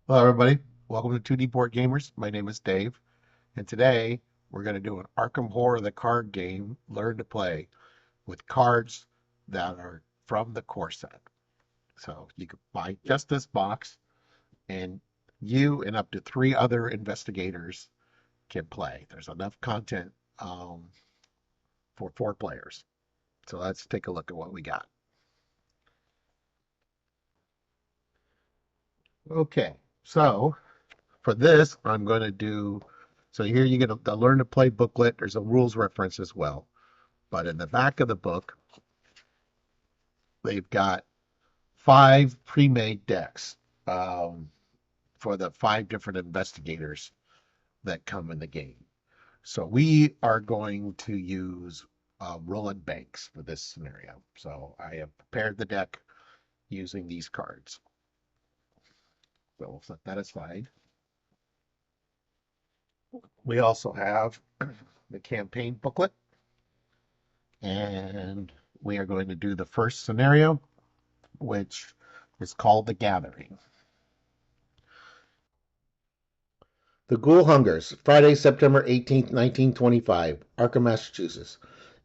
Hello, everybody. Welcome to 2D Board Gamers. My name is Dave, and today we're going to do an Arkham Horror the card game, Learn to Play, with cards that are from the core set. So you can buy just this box, and you and up to three other investigators can play. There's enough content um, for four players. So let's take a look at what we got. Okay, so for this, I'm going to do. So here you get the Learn to Play booklet. There's a rules reference as well. But in the back of the book, they've got five pre-made decks um, for the five different investigators that come in the game. So we are going to use Roland Banks for this scenario. So I have prepared the deck using these cards. So we'll set that aside. We also have the campaign booklet, and we are going to do the first scenario, which is called The Gathering. The Ghoul Hungers, Friday, September 18th, 1925, Arkham, Massachusetts.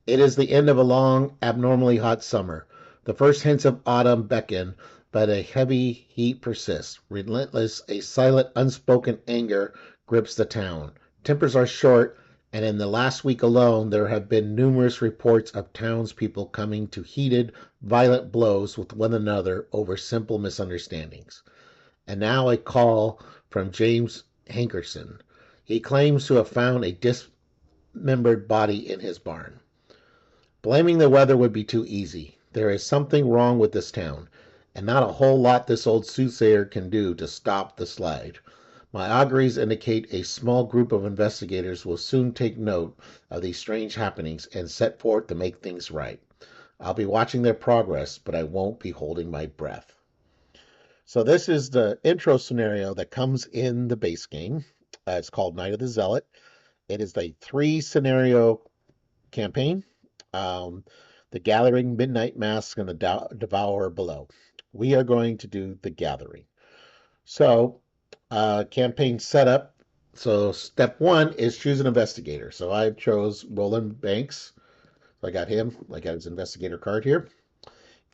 It is the end of a long, abnormally hot summer. The first hints of autumn beckon, but a heavy heat persists. Relentless, a silent, unspoken anger grips the town. Tempers are short, and in the last week alone there have been numerous reports of townspeople coming to heated, violent blows with one another over simple misunderstandings. And now a call from James Hankerson. He claims to have found a dismembered body in his barn. Blaming the weather would be too easy. There is something wrong with this town, and not a whole lot this old soothsayer can do to stop the slide. My auguries indicate a small group of investigators will soon take note of these strange happenings and set forth to make things right. I'll be watching their progress, but I won't be holding my breath. So this is the intro scenario that comes in the base game. It's called Night of the Zealot. It is a three scenario campaign. Um, the Gathering, Midnight Mask, and the Devourer below. We are going to do the Gathering. So, campaign setup. So, step one is choose an investigator. So, I chose Roland Banks. So I got him. I got his investigator card here.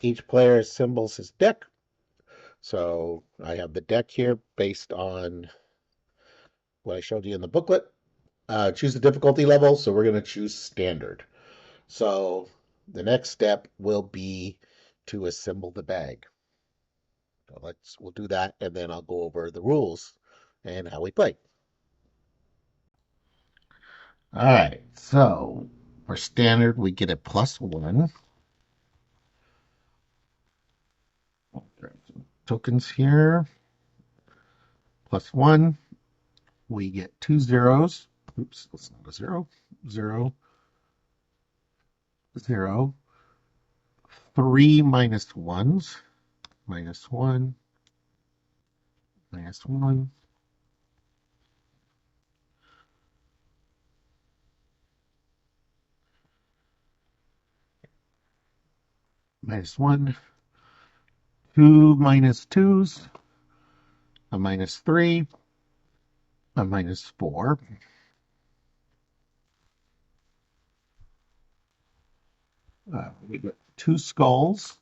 Each player assembles his deck. So, I have the deck here based on what I showed you in the booklet. Choose the difficulty level. So, we're going to choose standard. So the next step will be to assemble the bag. So we'll do that, and then I'll go over the rules and how we play. All right. So for standard, we get a +1. Tokens here. +1. We get two zeros. Oops, that's not a zero. Zero, zero. Three minus ones. -1, -1. -1. Two minus twos. A -3. A -4. We got two skulls.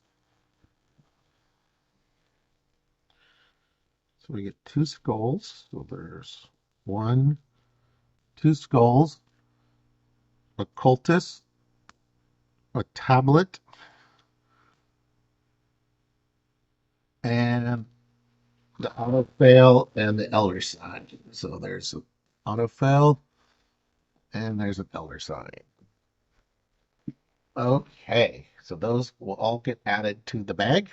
So we get two skulls. So there's one, two skulls, a cultist, a tablet, and the autofail and the elder sign. So there's an autofail and there's an elder sign. Okay, so those will all get added to the bag.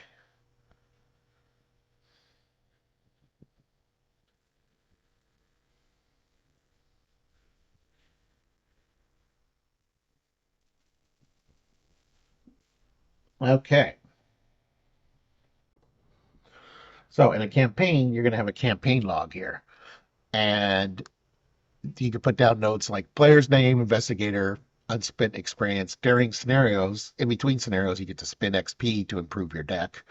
Okay, so in a campaign, you're going to have a campaign log here. And you can put down notes like player's name, investigator, unspent experience. During scenarios, in between scenarios, you get to spend XP to improve your deck.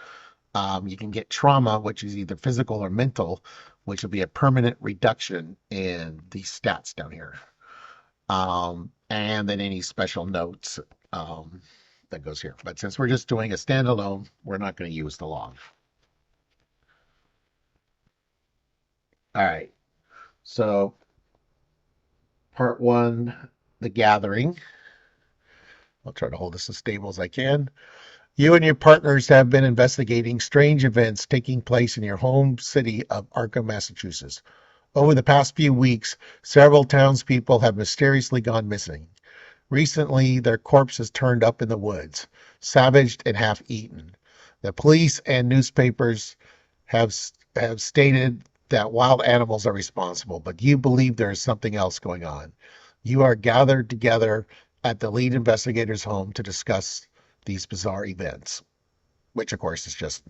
You can get trauma, which is either physical or mental, which will be a permanent reduction in these stats down here. And then any special notes that goes here. But since we're just doing a standalone, we're not going to use the log. All right. So part one, the gathering. I'll try to hold this as stable as I can. You and your partners have been investigating strange events taking place in your home city of Arkham, Massachusetts. Over the past few weeks, several townspeople have mysteriously gone missing. Recently, their corpses turned up in the woods, savaged and half eaten. The police and newspapers have have stated that wild animals are responsible, but you believe there is something else going on. You are gathered together at the lead investigator's home to discuss these bizarre events, which of course is just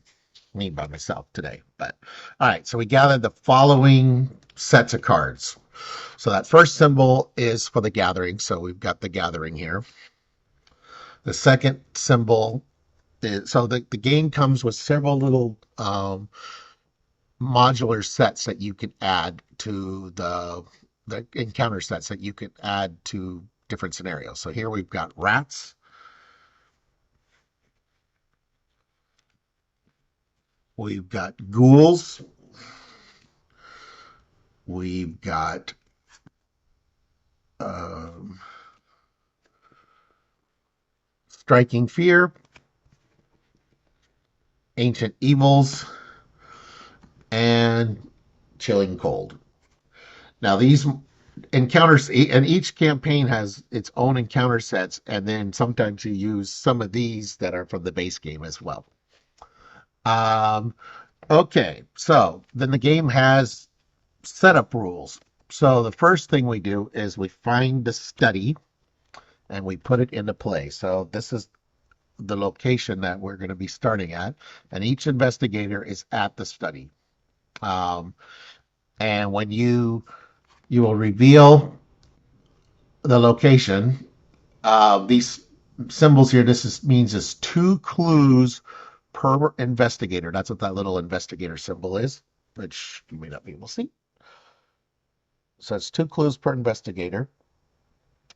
me by myself today. But all right, so we gathered the following sets of cards. So that first symbol is for the gathering. So we've got the gathering here. The second symbol is, so the game comes with several little modular sets that you can add to the encounter sets that you can add to different scenarios. So here we've got rats. We've got ghouls. We've got striking fear, ancient evils, and chilling cold. Now these encounters, and each campaign has its own encounter sets, and then sometimes you use some of these that are from the base game as well. Okay, so then the game has setup rules. So the first thing we do is we find the study and we put it into play. So this is the location that we're going to be starting at, and each investigator is at the study. And when you will reveal the location, these symbols here, means it's 2 clues per investigator. That's what that little investigator symbol is, which you may not be able to see. So it's 2 clues per investigator,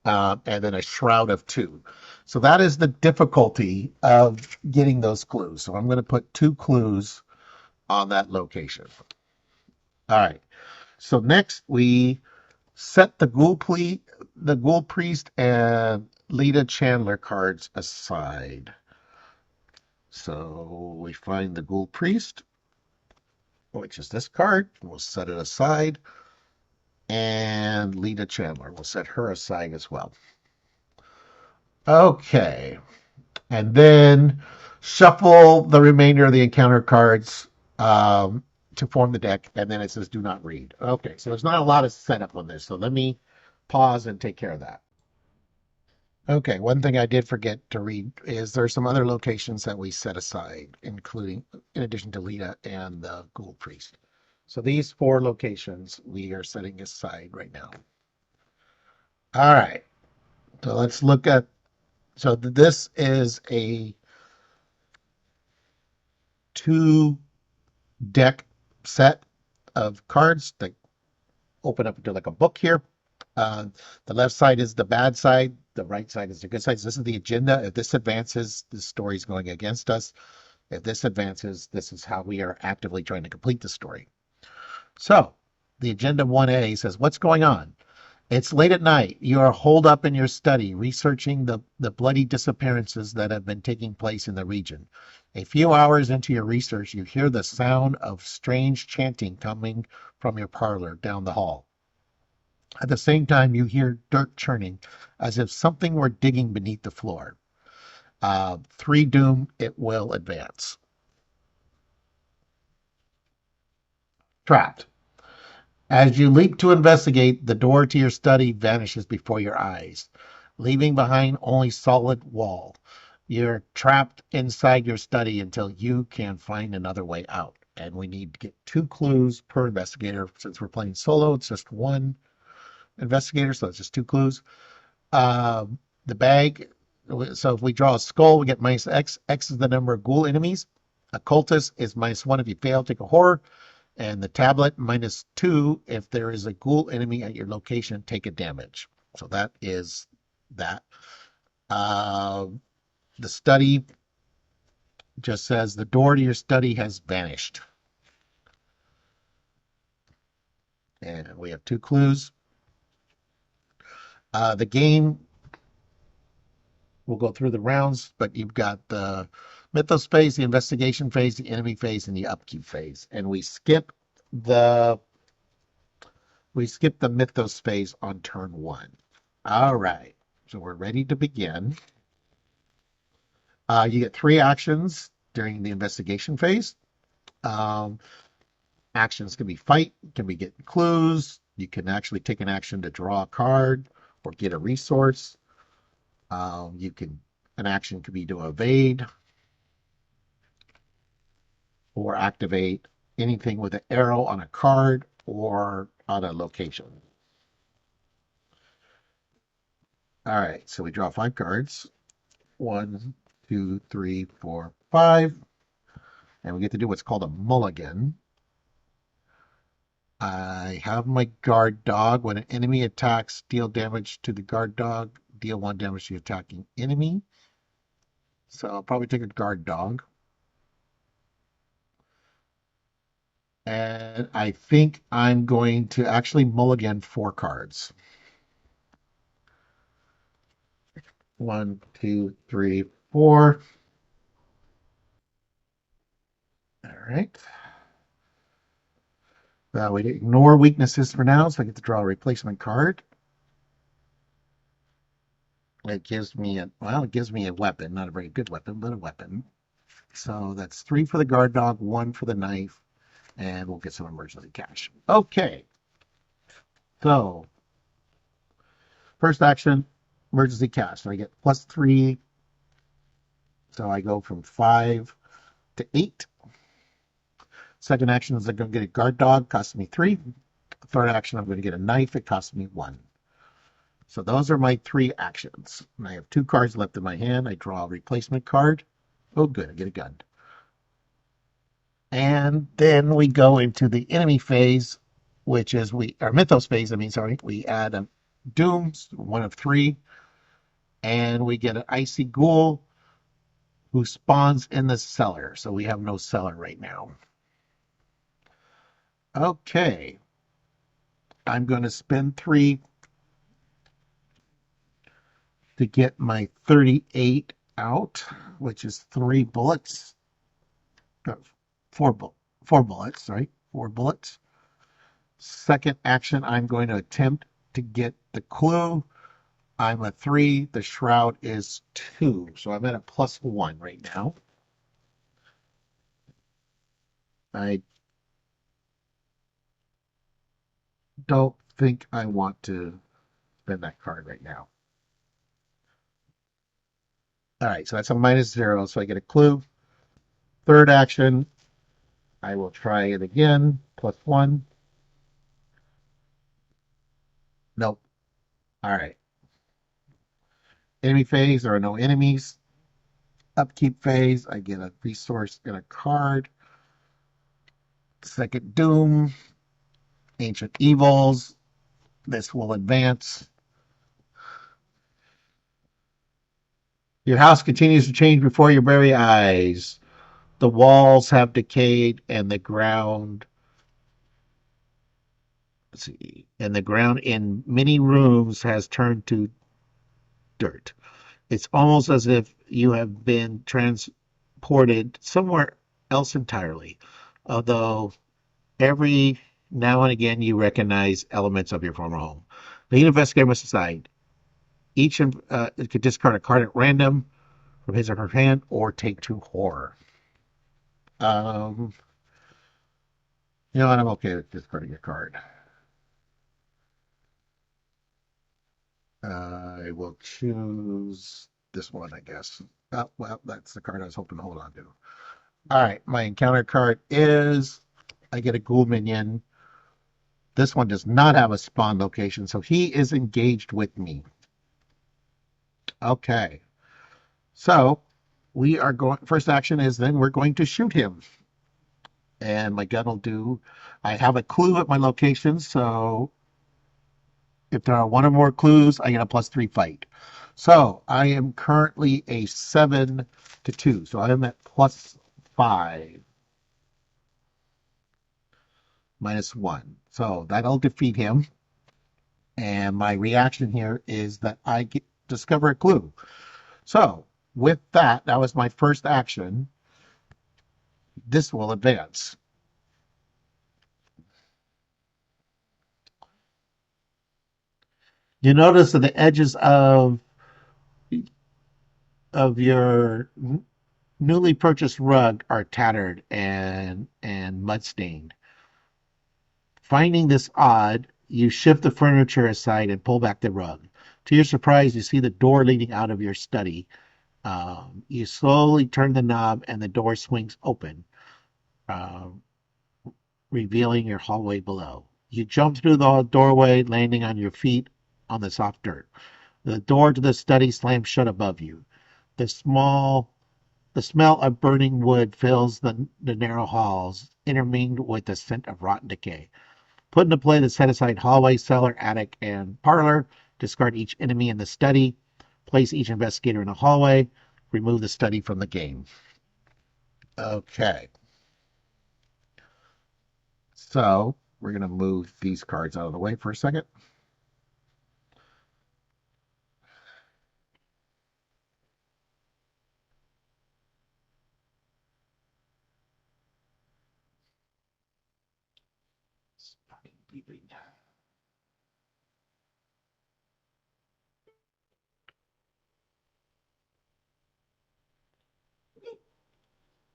and then a shroud of 2. So that is the difficulty of getting those clues. So I'm going to put 2 clues on that location. All right. So next we set the ghoul priest and Lita Chandler cards aside. So we find the ghoul priest, which is this card. We'll set it aside. And Lita Chandler, we'll set her aside as well. Okay. And then shuffle the remainder of the encounter cards to form the deck. And then it says do not read. Okay, so there's not a lot of setup on this. So let me pause and take care of that. Okay, one thing I did forget to read is there's some other locations that we set aside, including, in addition to Lita and the Ghoul Priest. So these 4 locations we are setting aside right now. All right, so let's look at, so this is a 2 deck set of cards that open up into like a book here. The left side is the bad side. The right side is the good side. So this is the agenda. If this advances, the story is going against us. If this advances, this is how we are actively trying to complete the story. So the agenda 1A says, what's going on? It's late at night. You are holed up in your study, researching the bloody disappearances that have been taking place in the region. A few hours into your research, you hear the sound of strange chanting coming from your parlor down the hall. At the same time, you hear dirt churning, as if something were digging beneath the floor. 3 doom, it will advance. Trapped. As you leap to investigate, the door to your study vanishes before your eyes, leaving behind only solid wall. You're trapped inside your study until you can find another way out. And we need to get 2 clues per investigator. Since we're playing solo, it's just 1 investigator, so it's just 2 clues. The bag, so if we draw a skull, we get -X. X is the number of ghoul enemies. Occultist is -1 if you fail. Take a horror. And the tablet -2 if there is a ghoul enemy at your location, take a damage. So that is that. Uh, the study just says the door to your study has vanished. And we have 2 clues. The game, we'll go through the rounds, but you've got the mythos phase, the investigation phase, the enemy phase, and the upkeep phase. And the we skip the mythos phase on turn 1. All right, so we're ready to begin. You get 3 actions during the investigation phase. Um, Actions can be fight, can be get clues. You can actually take an action to draw a card or get a resource. An action could be to evade or activate anything with an arrow on a card or on a location. All right, so we draw 5 cards. 1, 2, 3, 4, 5. And we get to do what's called a mulligan. I have my guard dog. When an enemy attacks, deal damage to the guard dog. Deal 1 damage to the attacking enemy. So I'll probably take a guard dog. And I think I'm going to actually mulligan 4 cards. 1, 2, 3, 4. All right. We ignore weaknesses for now, so I get to draw a replacement card. It gives me a weapon, not a very good weapon, but a weapon. So that's 3 for the guard dog, 1 for the knife, and we'll get some emergency cash. Okay. So first action, emergency cash. So I get +3. So I go from 5 to 8. Second action is I'm going to get a guard dog, costs me 3. Third action, I'm going to get a knife, it costs me 1. So those are my 3 actions. And I have 2 cards left in my hand. I draw a replacement card. Oh, good, I get a gun. And then we go into the enemy phase, which is our mythos phase. We add a dooms, 1 of 3, and we get an icy ghoul who spawns in the cellar. So we have no cellar right now. Okay. I'm going to spend 3 to get my 38 out, which is 3 bullets. 4 bullets, right? 4 bullets. Second action, I'm going to attempt to get the clue. I'm a 3. The shroud is 2. So I'm at a +1 right now. I don't think I want to spend that card right now. All right, so that's a -0. So I get a clue. Third action, I will try it again. +1. Nope. All right. Enemy phase, there are no enemies. Upkeep phase, I get a resource and a card. Second doom, ancient evils. This will advance. Your house continues to change before your very eyes. The walls have decayed and the ground, in many rooms has turned to dirt. It's almost as if you have been transported somewhere else entirely. Although every now and again you recognize elements of your former home. The investigator must decide. Each could discard a card at random from his or her hand or take 2 horror. Um, I'm okay with discarding a card. I will choose this one, I guess. Oh, well, that's the card I was hoping to hold on to. All right, my encounter card is I get a ghoul minion. This one does not have a spawn location, so he is engaged with me. Okay. So we are going, first action is then we're going to shoot him. and my gun will do. I have a clue at my location, so if there are one or more clues, I get a +3 fight. So I am currently a 7 to 2. So I am at +5 -1. So that'll defeat him. And my reaction here is that discover a clue. So with that, that was my first action. This will advance. You notice that the edges of your newly purchased rug are tattered and mud stained. Finding this odd, you shift the furniture aside and pull back the rug. To your surprise, you see the door leading out of your study. You slowly turn the knob and the door swings open, um, revealing your hallway below. You jump through the doorway, landing on your feet on the soft dirt. The door to the study slams shut above you. The small The smell of burning wood fills the narrow halls, intermingled with the scent of rotten decay. Put into play the set aside hallway, cellar, attic, and parlor. Discard each enemy in the study. Place each investigator in the hallway. Remove the study from the game. Okay. So we're going to move these cards out of the way for a second.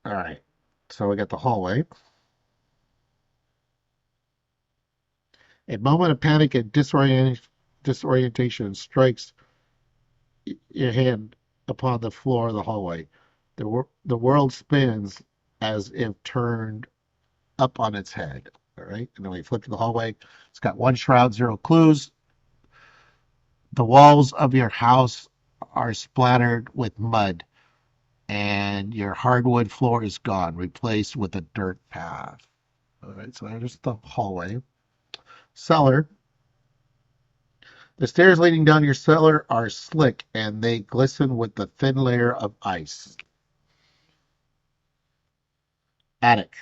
All right. So we got the hallway. A moment of panic and disorientation strikes your hand upon the floor of the hallway. The world spins as if turned up on its head. All right. And then we flip to the hallway. It's got one shroud, zero clues. The walls of your house are splattered with mud, and your hardwood floor is gone, replaced with a dirt path. All right. So there's the hallway. Cellar. The stairs leading down your cellar are slick and they glisten with the thin layer of ice. Attic.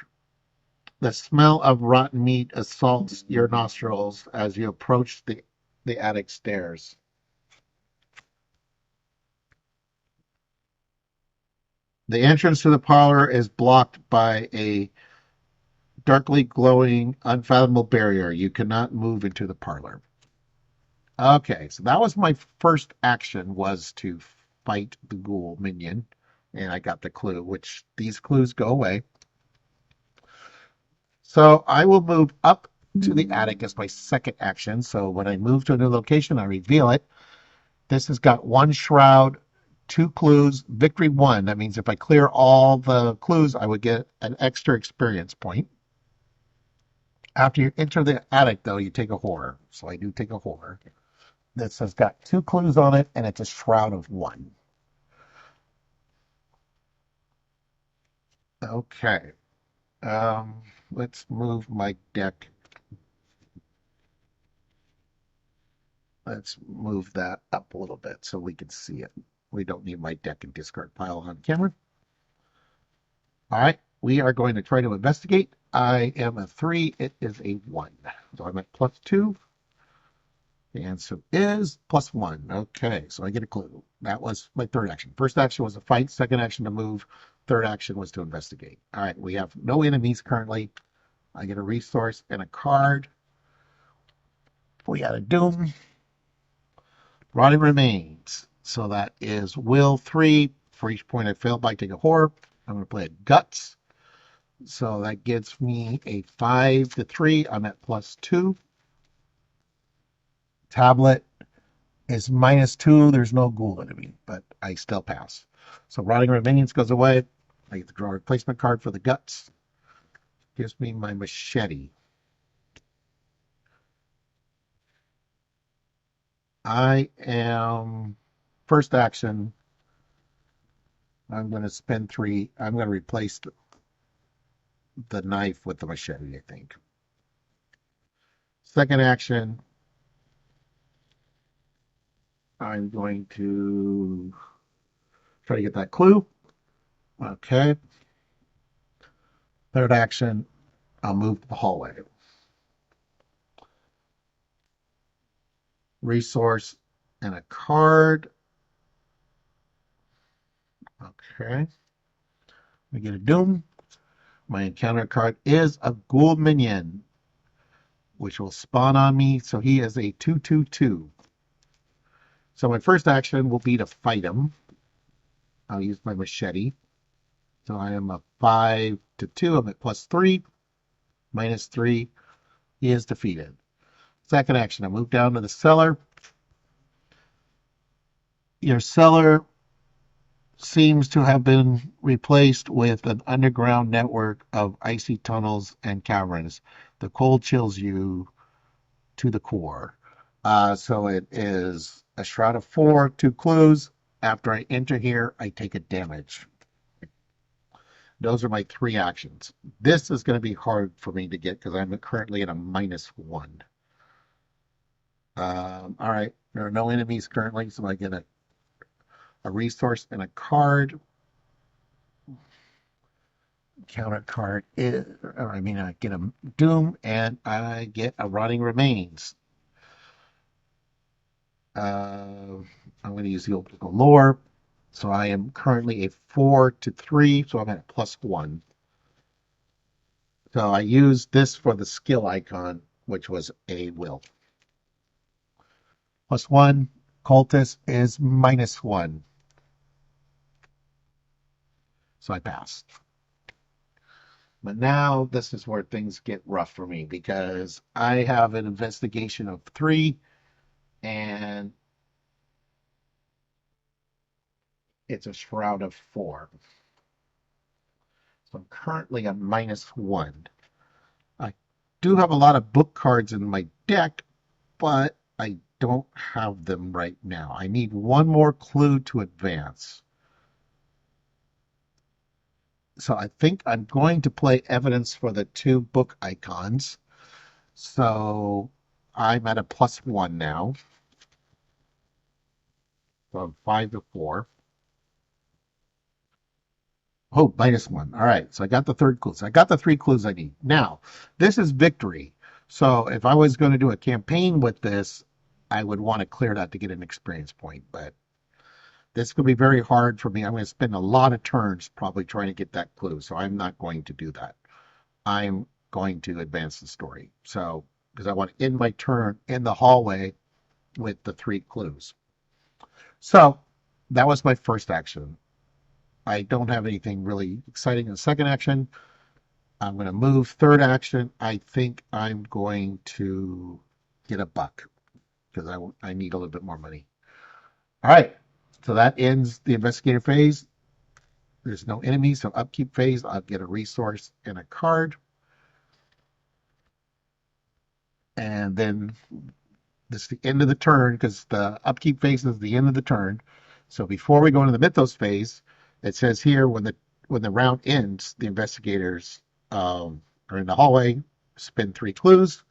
The smell of rotten meat assaults your nostrils as you approach the attic stairs. The entrance to the parlor is blocked by a darkly glowing, unfathomable barrier. You cannot move into the parlor. Okay, so that was my first action was to fight the ghoul minion, and I got the clue, which these clues go away. So I will move up to the attic as my second action. So when I move to a new location, I reveal it. This has got one shroud, two clues, victory one. That means if I clear all the clues, I would get an extra experience point. After you enter the attic, though, you take a horror. So I do take a horror. This has got two clues on it, and it's a shroud of one. Okay. Let's move my deck. Let's move that up a little bit so we can see it. We don't need my deck and discard pile on camera. All right, we are going to try to investigate. I am a 3, it is a 1. So I'm at +2. The answer is +1. Okay, so I get a clue. That was my third action. First action was a fight, second action to move, third action was to investigate. All right, we have no enemies currently. I get a resource and a card. We got a Doom. Rotting Remains. So that is Will 3. For each point I failed by, take a horror. I'm going to play a Guts. So that gives me a 5 to 3. I'm at +2. Tablet is -2. There's no ghoul enemy, but I still pass. So Rotting Remains goes away. I get to draw a replacement card for the Guts. Gives me my machete. I am first action. I'm going to spend 3. I'm going to replace the knife with the machete, I think. Second action, I'm going to try to get that clue. Okay. Third action, I'll move to the hallway. Resource and a card. Okay. We get a doom. My encounter card is a ghoul minion, which will spawn on me. So he is a 2/2/2. So my first action will be to fight him. I'll use my machete. So I am a 5/2. I'm at +3, -3. He is defeated. Second action, I move down to the cellar. Your cellar seems to have been replaced with an underground network of icy tunnels and caverns. The cold chills you to the core. So it is a shroud of 4, 2 clues. After I enter here, I take a damage. Those are my 3 actions. This is going to be hard for me to get because I'm currently at a -1. All right, there are no enemies currently, so I get a resource and a card. Counter card is, or I mean, I get a doom and I get a rotting remains. I'm going to use the optical lore. So I am currently a 4/3, so I'm at a +1. So I used this for the skill icon, which was a will. +1, cultist is -1. So I passed. But now this is where things get rough for me because I have an investigation of 3 and it's a shroud of 4. So I'm currently a -1. I do have a lot of book cards in my deck, but I don't have them right now. I need one more clue to advance. So I think I'm going to play evidence for the 2 book icons. So I'm at a +1 now. So I'm 5/4. Oh, -1. All right. So I got the third clue. So I got the 3 clues I need. Now, this is victory. So if I was going to do a campaign with this, I would want to clear that to get an experience point. But this could be very hard for me. I'm going to spend a lot of turns probably trying to get that clue. So I'm not going to do that. I'm going to advance the story. So, because I want to end my turn in the hallway with the 3 clues. So that was my first action. I don't have anything really exciting in the second action. I'm going to move. Third action, I think I'm going to get a buck because I need a little bit more money. All right. So that ends the investigator phase. There's no enemies. So upkeep phase, I'll get a resource and a card. And then this is the end of the turn because the upkeep phase is the end of the turn. So before we go into the mythos phase, it says here when the round ends, the investigators are in the hallway, spin 3 clues,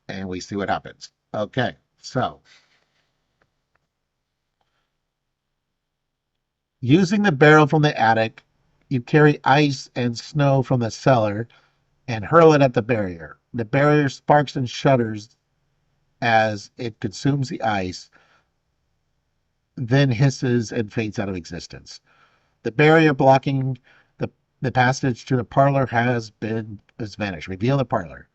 and we see what happens. Okay, so using the barrel from the attic, you carry ice and snow from the cellar and hurl it at the barrier. The barrier sparks and shudders as it consumes the ice, then hisses and fades out of existence. The barrier blocking the, the passage to the parlor has vanished. Reveal the parlor.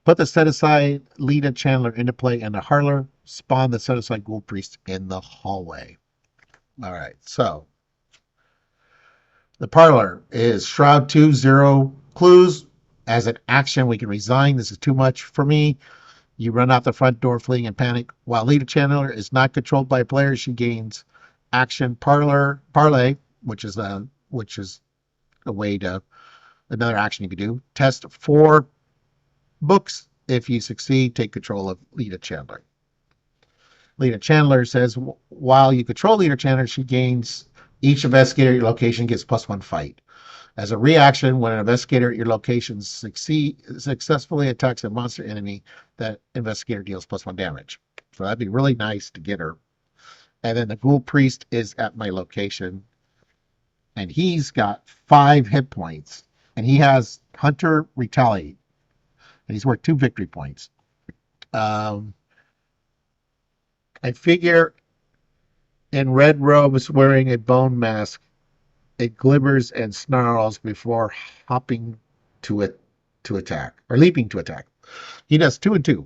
Put the set aside Lita Chandler into play in the parlor. Spawn the set aside ghoul priest in the hallway. All right, so the parlor is Shroud 2, 0 clues. As an action, we can resign. This is too much for me. You run out the front door fleeing in panic. While Lita Chandler is not controlled by a player, she gains action parlay, which is a way to another action you can do. Test 4 books. If you succeed, take control of Lita Chandler. Lita Chandler says while you control Lita Chandler, she gains each investigator location gets +1 fight. As a reaction, when an investigator at your location successfully attacks a monster enemy, that investigator deals +1 damage. So that'd be really nice to get her. And then the ghoul priest is at my location, and he's got 5 hit points, and he has Hunter Retaliate, and he's worth 2 victory points. Um, I figure in red robes wearing a bone mask, it glimmers and snarls before hopping to it to attack or leaping to attack. He does 2 and 2,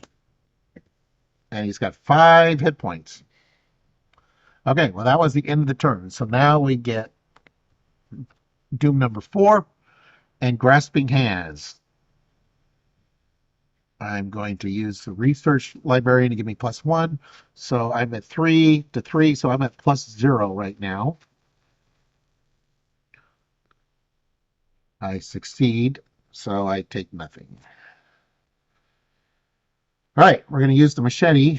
and he's got 5 hit points. Okay, well that was the end of the turn. So now we get Doom number 4 and Grasping Hands. I'm going to use the research librarian to give me +1. So I'm at 3 to 3, so I'm at +0 right now. I succeed, so I take nothing. All right, we're going to use the machete.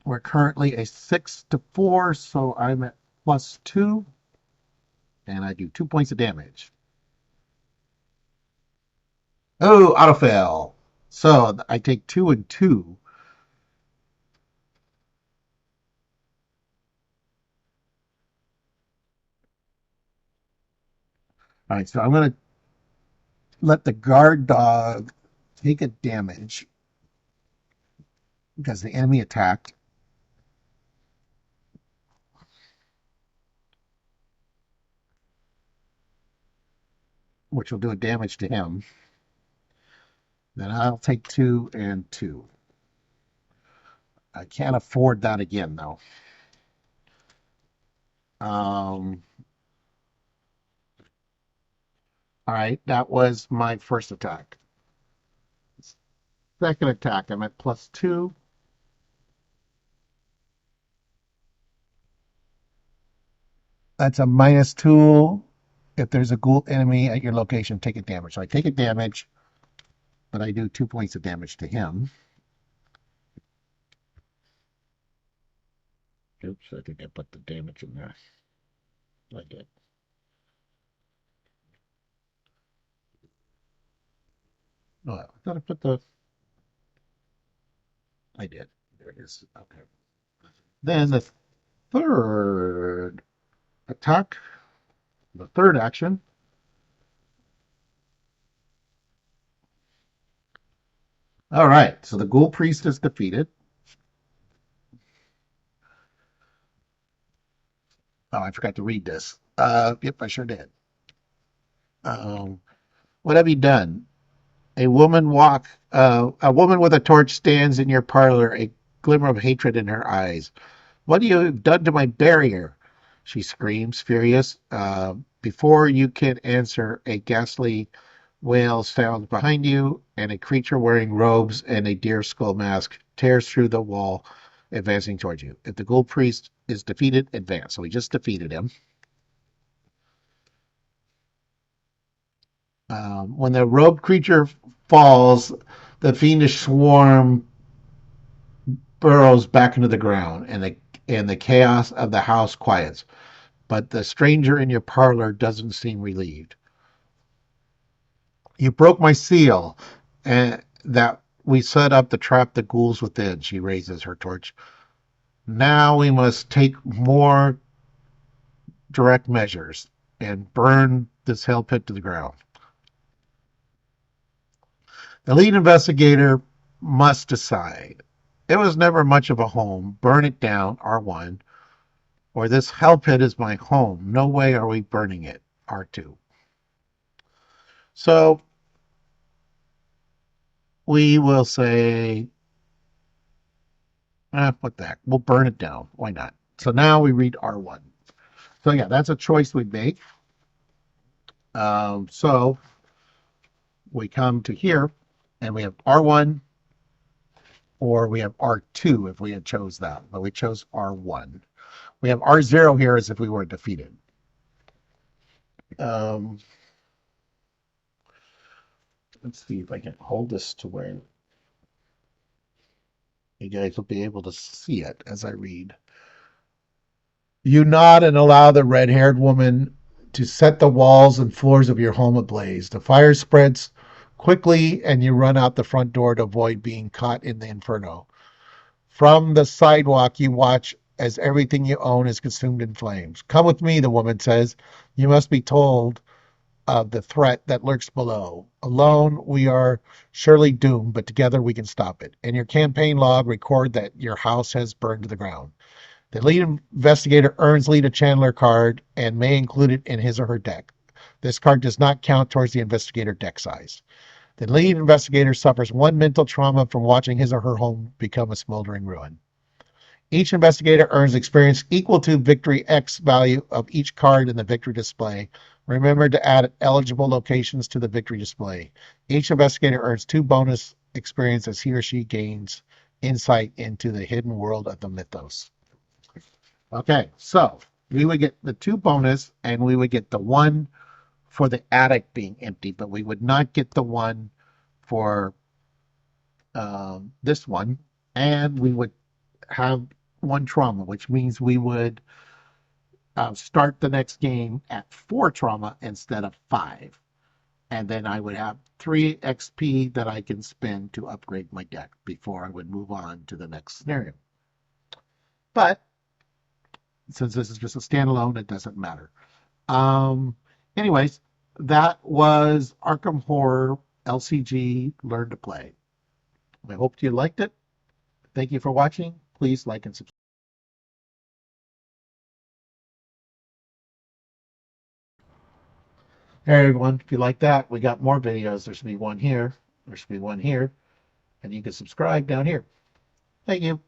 We're currently a 6 to 4, so I'm at +2, and I do 2 points of damage. Oh, auto fail. So I take 2 and 2. All right, so I'm going to let the guard dog take a damage because the enemy attacked, which will do a damage to him. Then I'll take 2 and 2. I can't afford that again, though. All right, that was my first attack. Second attack, I'm at +2. That's a -2. If there's a ghoul enemy at your location, take a damage. So I take a damage, but I do 2 points of damage to him. Oops, I think I put the damage in there. I did. Oh, I thought I put the. I did. There it is. Okay. Then the third attack, the third action. All right. So the ghoul priest is defeated. Oh, I forgot to read this. Yep, I sure did. Um, what have you done? A woman with a torch stands in your parlor, a glimmer of hatred in her eyes. What have you done to my barrier? She screams, furious. Before you can answer, a ghastly wail sounds behind you, and a creature wearing robes and a deer skull mask tears through the wall, advancing towards you. If the ghoul priest is defeated, advance. So we just defeated him. When the robed creature falls, the fiendish swarm burrows back into the ground, and the chaos of the house quiets. But the stranger in your parlor doesn't seem relieved. You broke my seal, and that we set up to trap the ghouls within. She raises her torch. Now we must take more direct measures and burn this hell pit to the ground. The lead investigator must decide. It was never much of a home. Burn it down, R1, or this hell pit is my home. No way are we burning it, R2. So we will say, what the heck? We'll burn it down. Why not? So now we read R1. So yeah, that's a choice we make. So we come to here, and we have R1, or we have R2 if we had chose that, but we chose R1. We have R0 here as if we were defeated. Let's see if I can hold this to where you guys will be able to see it as I read. You nod and allow the red-haired woman to set the walls and floors of your home ablaze. The fire spreads quickly, and you run out the front door to avoid being caught in the inferno. From the sidewalk, you watch as everything you own is consumed in flames. Come with me, the woman says. You must be told of the threat that lurks below. Alone, we are surely doomed, but together we can stop it. In your campaign log, record that your house has burned to the ground. The lead investigator earns Lita Chandler card and may include it in his or her deck. This card does not count towards the investigator deck size. The lead investigator suffers one mental trauma from watching his or her home become a smoldering ruin. Each investigator earns experience equal to victory X value of each card in the victory display. Remember to add eligible locations to the victory display. Each investigator earns 2 bonus experience as he or she gains insight into the hidden world of the mythos. Okay, so we would get the 2 bonus, and we would get the 1 for the attic being empty, but we would not get the 1 for this one, and we would have 1 trauma, which means we would start the next game at 4 trauma instead of 5. And then I would have 3 XP that I can spend to upgrade my deck before I would move on to the next scenario. But since this is just a standalone, it doesn't matter. Anyways, that was Arkham Horror LCG Learn to Play. I hope you liked it. Thank you for watching. Please like and subscribe. Hey everyone, if you like that, we got more videos. There should be one here. There should be one here. And you can subscribe down here. Thank you.